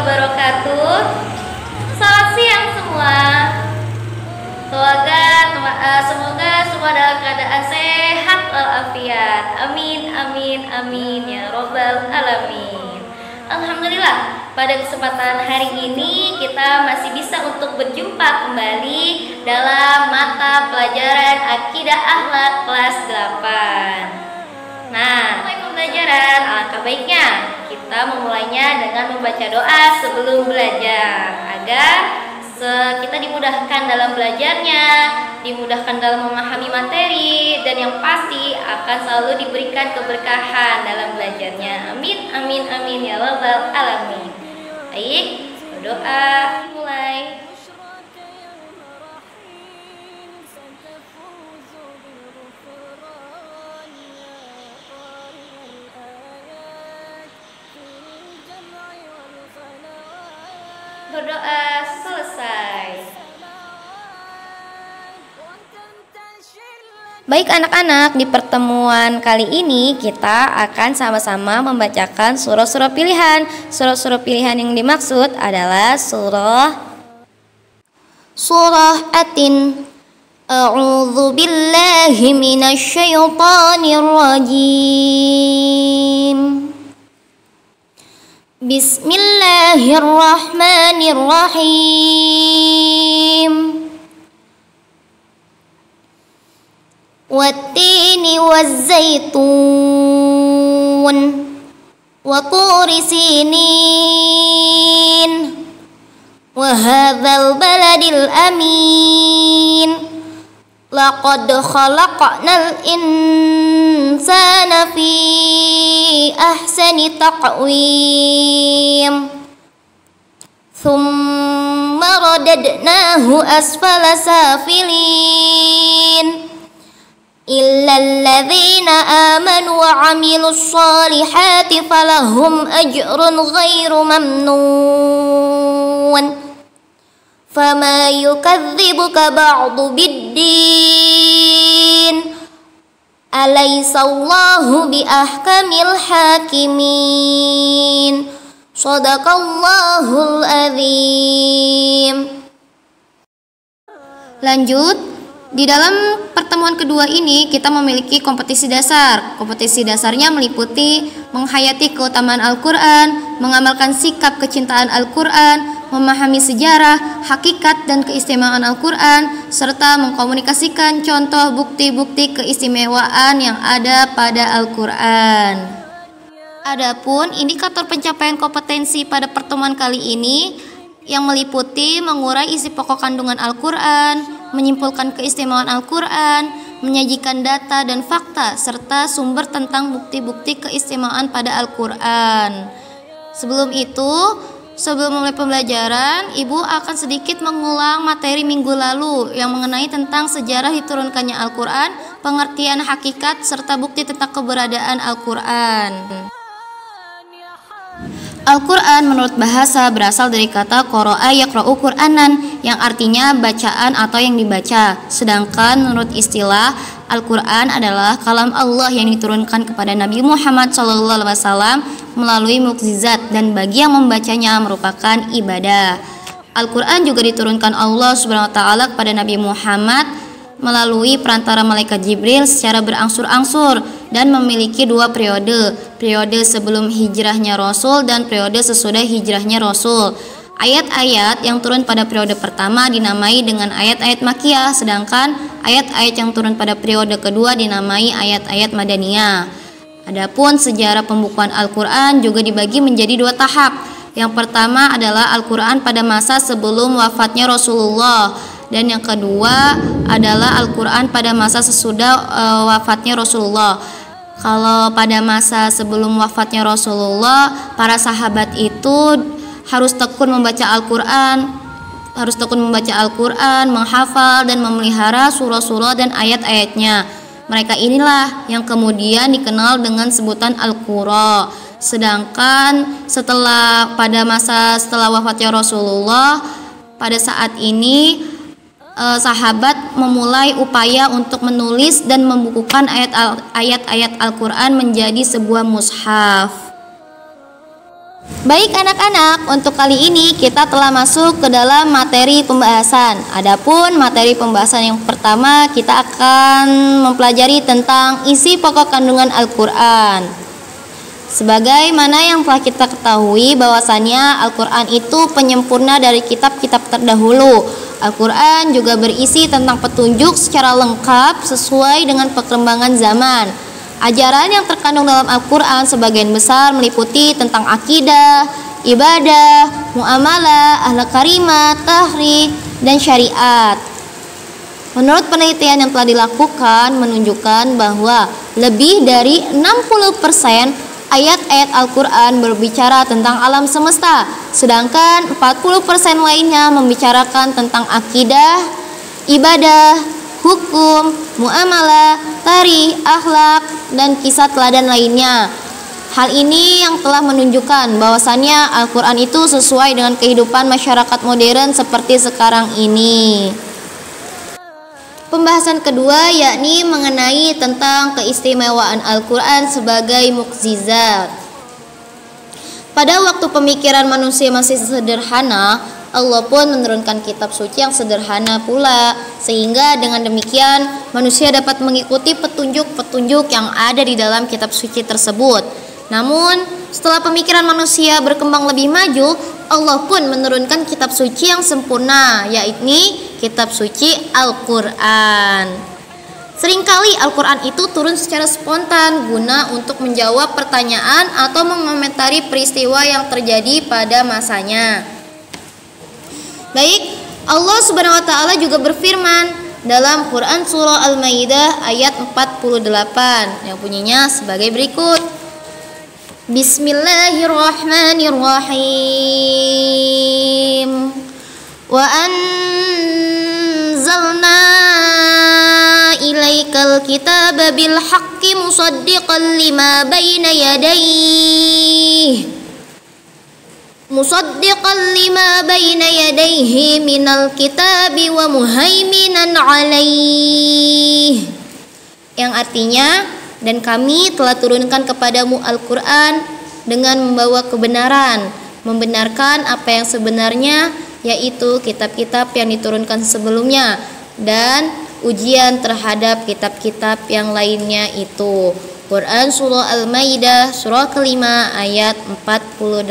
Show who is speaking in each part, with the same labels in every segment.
Speaker 1: wabarakatuh. Selamat siang semua. Semoga semua dalam keadaan sehat walafiat. Amin amin amin ya robbal alamin. Alhamdulillah, pada kesempatan hari ini kita masih bisa untuk berjumpa kembali dalam mata pelajaran Akidah Akhlak kelas 8. Nah, mulai pembelajaran, alangkah baiknya kita memulainya dengan membaca doa sebelum belajar agar kita dimudahkan dalam belajarnya, dimudahkan dalam memahami materi, dan yang pasti akan selalu diberikan keberkahan dalam belajarnya. Amin amin amin ya rabbal alamin. Baik, berdoa mulai. Berdoa selesai. Baik anak-anak, di pertemuan kali ini kita akan sama-sama membacakan surah-surah pilihan. Surah-surah pilihan yang dimaksud adalah surah Atin. A'udzu billahi minasyaitonir rajim. Bismillahirrahmanirrahim. Wattini wazzaitun wa turi sinin wa hadzal baladil amin. Laqad khalaqnal insana fi ahsani taqwim. Thumma radadnahu asfala safilin. Illal ladzina amanu wa 'amilus solihati falahum ajrun ghairu mamnun. Fama yukadzibuka ba'du biddin. Alaysallahu biahkamil hakimin. Shadaqallahul azim. Lanjut, di dalam pertemuan kedua ini kita memiliki kompetisi dasar. Kompetisi dasarnya meliputi menghayati keutamaan Al-Quran, mengamalkan sikap kecintaan Al-Quran, memahami sejarah, hakikat dan keistimewaan Al-Quran, serta mengkomunikasikan contoh bukti-bukti keistimewaan yang ada pada Al-Quran. Adapun indikator pencapaian kompetensi pada pertemuan kali ini yang meliputi mengurai isi pokok kandungan Al-Quran, menyimpulkan keistimewaan Al-Quran, menyajikan data dan fakta, serta sumber tentang bukti-bukti keistimewaan pada Al-Quran. Sebelum mulai pembelajaran, Ibu akan sedikit mengulang materi minggu lalu yang mengenai tentang sejarah diturunkannya Al-Quran, pengertian hakikat, serta bukti tentang keberadaan Al-Quran. Al-Quran menurut bahasa berasal dari kata qara'a yaqra'u Qur'anan yang artinya bacaan atau yang dibaca. Sedangkan menurut istilah, Al-Quran adalah kalam Allah yang diturunkan kepada Nabi Muhammad SAW melalui mukjizat, dan bagi yang membacanya merupakan ibadah. Al-Quran juga diturunkan Allah SWT kepada Nabi Muhammad melalui perantara malaikat Jibril secara berangsur-angsur dan memiliki dua periode sebelum hijrahnya Rasul dan periode sesudah hijrahnya Rasul. Ayat-ayat yang turun pada periode pertama dinamai dengan ayat-ayat Makkiyah, sedangkan ayat-ayat yang turun pada periode kedua dinamai ayat-ayat Madaniyah. Adapun sejarah pembukuan Al-Quran juga dibagi menjadi dua tahap. Yang pertama adalah Al-Quran pada masa sebelum wafatnya Rasulullah, dan yang kedua adalah Al-Quran pada masa sesudah wafatnya Rasulullah. Kalau pada masa sebelum wafatnya Rasulullah, para sahabat itu harus tekun membaca Al-Quran, menghafal dan memelihara surah-surah dan ayat-ayatnya. Mereka inilah yang kemudian dikenal dengan sebutan Al-Qurra. Sedangkan setelah wafatnya Rasulullah, pada saat ini sahabat memulai upaya untuk menulis dan membukukan ayat-ayat Al-Quran menjadi sebuah mushaf. Baik anak-anak, untuk kali ini kita telah masuk ke dalam materi pembahasan. Adapun materi pembahasan yang pertama, kita akan mempelajari tentang isi pokok kandungan Al-Quran. Sebagaimana yang telah kita ketahui bahwasannya Al-Quran itu penyempurna dari kitab-kitab terdahulu. Al-Quran juga berisi tentang petunjuk secara lengkap sesuai dengan perkembangan zaman. Ajaran yang terkandung dalam Al-Quran sebagian besar meliputi tentang akidah, ibadah, muamalah, akhlak karimah, tahrid, dan syariat. Menurut penelitian yang telah dilakukan menunjukkan bahwa lebih dari 60% ayat-ayat Al-Quran berbicara tentang alam semesta, sedangkan 40% lainnya membicarakan tentang akidah, ibadah, hukum, muamalah, tarikh, akhlak, dan kisah teladan lainnya. Hal ini yang telah menunjukkan bahwasannya Al-Quran itu sesuai dengan kehidupan masyarakat modern seperti sekarang ini. Pembahasan kedua yakni mengenai tentang keistimewaan Al-Quran sebagai mukjizat. Pada waktu pemikiran manusia masih sederhana, Allah pun menurunkan kitab suci yang sederhana pula, sehingga dengan demikian manusia dapat mengikuti petunjuk-petunjuk yang ada di dalam kitab suci tersebut. Namun, setelah pemikiran manusia berkembang lebih maju, Allah pun menurunkan kitab suci yang sempurna, yakni kitab suci Al-Quran. Seringkali Al-Quran itu turun secara spontan guna untuk menjawab pertanyaan atau mengomentari peristiwa yang terjadi pada masanya. Baik, Allah Subhanahu wa taala juga berfirman dalam Quran surah Al-Maidah ayat 48 yang bunyinya sebagai berikut. Bismillahirrahmanirrahim. Wa anzalna ilaikal kitaba bil haqqi musaddiqan lima baina yadayhi minal kitabi wa muhaiminan alaih, yang artinya, dan kami telah turunkan kepadamu Al-Quran dengan membawa kebenaran, membenarkan apa yang sebenarnya, yaitu kitab-kitab yang diturunkan sebelumnya, dan ujian terhadap kitab-kitab yang lainnya itu. Quran surah Al-Maidah surah kelima ayat 48.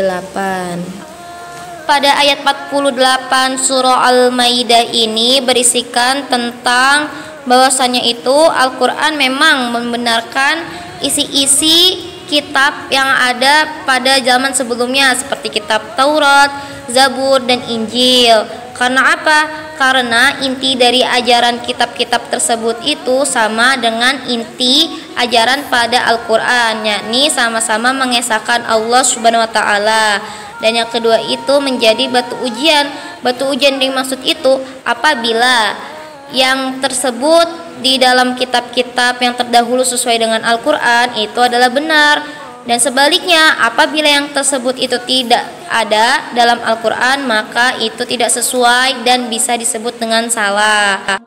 Speaker 1: Pada ayat 48 surah Al-Maidah ini berisikan tentang bahwasannya itu Al-Quran memang membenarkan isi-isi kitab yang ada pada zaman sebelumnya seperti kitab Taurat, Zabur, dan Injil. Karena apa? Karena inti dari ajaran kitab-kitab tersebut itu sama dengan inti ajaran pada Al-Quran, yakni sama-sama mengesahkan Allah Subhanahu wa taala. Dan yang kedua itu menjadi batu ujian. Batu ujian yang dimaksud itu apabila yang tersebut di dalam kitab-kitab yang terdahulu sesuai dengan Al-Quran itu adalah benar, dan sebaliknya apabila yang tersebut itu tidak ada dalam Al-Quran maka itu tidak sesuai dan bisa disebut dengan salah.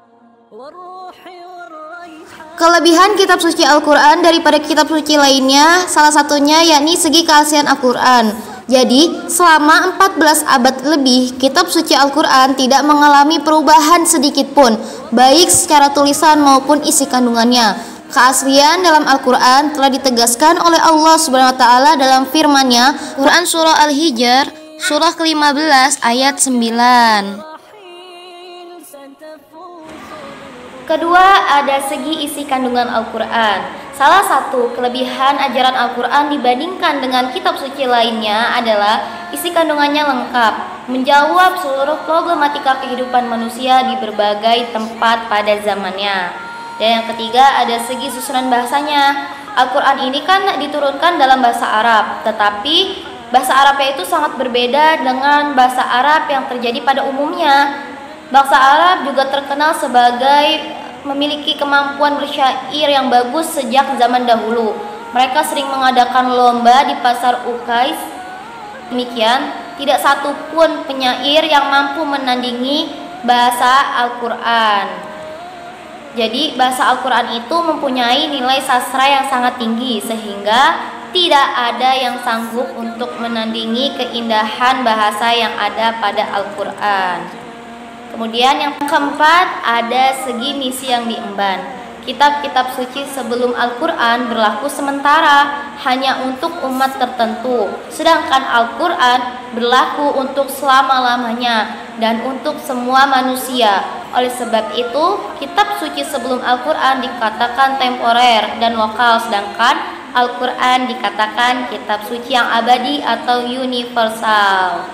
Speaker 1: Kelebihan kitab suci Al-Quran daripada kitab suci lainnya salah satunya yakni segi keaslian Al-Quran. Jadi selama 14 abad lebih kitab suci Al-Quran tidak mengalami perubahan sedikit pun, baik secara tulisan maupun isi kandungannya. Keaslian dalam Al-Quran telah ditegaskan oleh Allah Subhanahu wa taala dalam firman-Nya, Quran surah Al-Hijr surah ke-15 ayat 9. Kedua, ada segi isi kandungan Al-Quran. Salah satu kelebihan ajaran Al-Quran dibandingkan dengan kitab suci lainnya adalah isi kandungannya lengkap, menjawab seluruh problematika kehidupan manusia di berbagai tempat pada zamannya. Dan yang ketiga, ada segi susunan bahasanya. Al-Quran ini kan diturunkan dalam bahasa Arab, tetapi bahasa Arabnya itu sangat berbeda dengan bahasa Arab yang terjadi pada umumnya. Bangsa Arab juga terkenal sebagai memiliki kemampuan bersyair yang bagus sejak zaman dahulu. Mereka sering mengadakan lomba di pasar Ukais. Demikian, tidak satu pun penyair yang mampu menandingi bahasa Al-Quran. Jadi bahasa Al-Quran itu mempunyai nilai sastra yang sangat tinggi, sehingga tidak ada yang sanggup untuk menandingi keindahan bahasa yang ada pada Al-Quran. Kemudian yang keempat, ada segi misi yang diemban. Kitab-kitab suci sebelum Al-Quran berlaku sementara hanya untuk umat tertentu, sedangkan Al-Quran berlaku untuk selama-lamanya dan untuk semua manusia. Oleh sebab itu, kitab suci sebelum Al-Quran dikatakan temporer dan lokal, sedangkan Al-Quran dikatakan kitab suci yang abadi atau universal.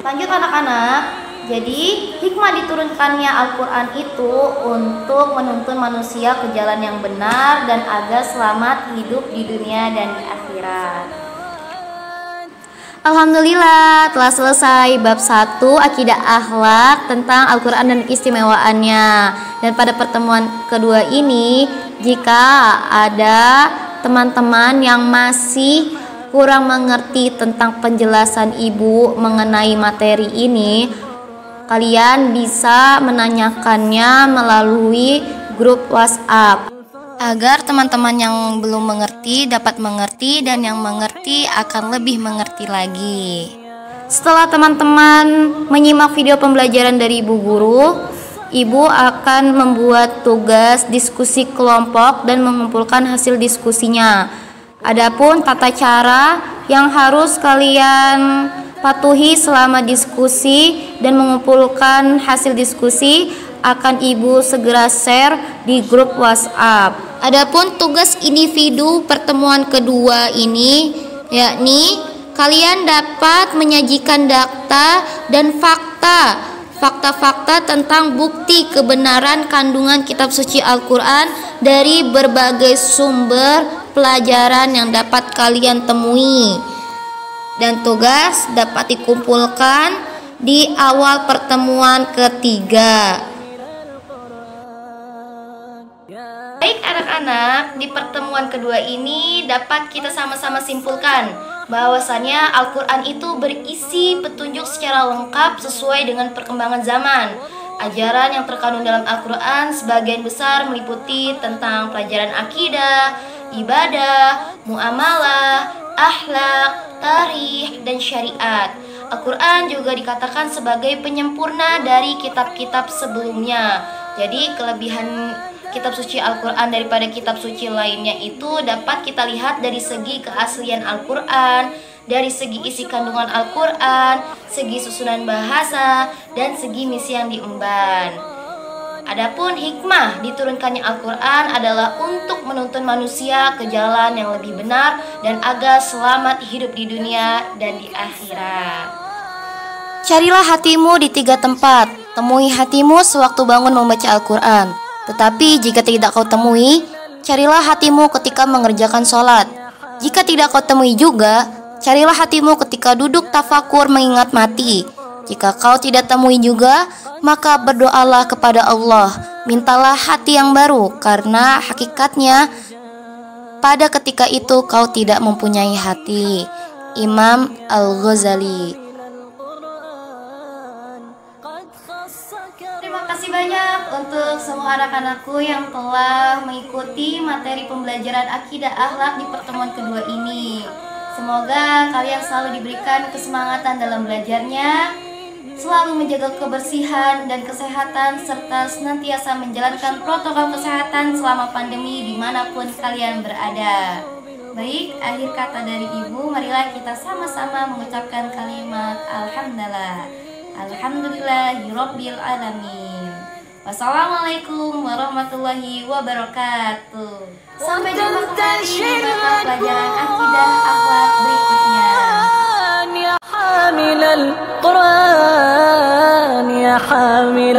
Speaker 1: Lanjut anak-anak. Jadi hikmah diturunkannya Al-Quran itu untuk menuntun manusia ke jalan yang benar dan agar selamat hidup di dunia dan di akhirat. Alhamdulillah telah selesai bab 1 akidah akhlak tentang Al-Quran dan istimewaannya. Dan pada pertemuan kedua ini, jika ada teman-teman yang masih kurang mengerti tentang penjelasan ibu mengenai materi ini, kalian bisa menanyakannya melalui grup WhatsApp agar teman-teman yang belum mengerti dapat mengerti dan yang mengerti akan lebih mengerti lagi. Setelah teman-teman menyimak video pembelajaran dari ibu guru, ibu akan membuat tugas diskusi kelompok dan mengumpulkan hasil diskusinya. Adapun tata cara yang harus kalian patuhi selama diskusi dan mengumpulkan hasil diskusi akan ibu segera share di grup WhatsApp. Adapun tugas individu pertemuan kedua ini, yakni kalian dapat menyajikan data dan fakta-fakta tentang bukti kebenaran kandungan kitab suci Al-Quran dari berbagai sumber pelajaran yang dapat kalian temui. Dan tugas dapat dikumpulkan di awal pertemuan ketiga. Baik anak-anak, di pertemuan kedua ini dapat kita sama-sama simpulkan bahwasanya Al-Quran itu berisi petunjuk secara lengkap sesuai dengan perkembangan zaman. Ajaran yang terkandung dalam Al-Quran sebagian besar meliputi tentang pelajaran akidah, ibadah, muamalah, akhlak, tarikh, dan syariat. Al-Quran juga dikatakan sebagai penyempurna dari kitab-kitab sebelumnya. Jadi kelebihan kitab suci Al-Quran daripada kitab suci lainnya itu dapat kita lihat dari segi keaslian Al-Quran, dari segi isi kandungan Al-Quran, segi susunan bahasa, dan segi misi yang diemban. Adapun hikmah diturunkannya Al-Quran adalah untuk menuntun manusia ke jalan yang lebih benar dan agar selamat hidup di dunia dan di akhirat. Carilah hatimu di 3 tempat. Temui hatimu sewaktu bangun membaca Al-Quran. Tetapi jika tidak kau temui, carilah hatimu ketika mengerjakan sholat. Jika tidak kau temui juga, carilah hatimu ketika duduk tafakur mengingat mati. Jika kau tidak temui juga, maka berdoalah kepada Allah, mintalah hati yang baru, karena hakikatnya pada ketika itu kau tidak mempunyai hati. Imam Al-Ghazali. Terima kasih banyak untuk semua anak-anakku yang telah mengikuti materi pembelajaran akidah akhlak di pertemuan kedua ini. Semoga kalian selalu diberikan kesemangatan dalam belajarnya, selalu menjaga kebersihan dan kesehatan, serta senantiasa menjalankan protokol kesehatan selama pandemi dimanapun kalian berada. Baik, akhir kata dari ibu, marilah kita sama-sama mengucapkan kalimat Alhamdulillah. Alhamdulillahirabbil alamin. Wassalamualaikum warahmatullahi wabarakatuh. Sampai jumpa kembali di mata pelajaran akidah akhlak berikutnya. حامل القرآن يا حامل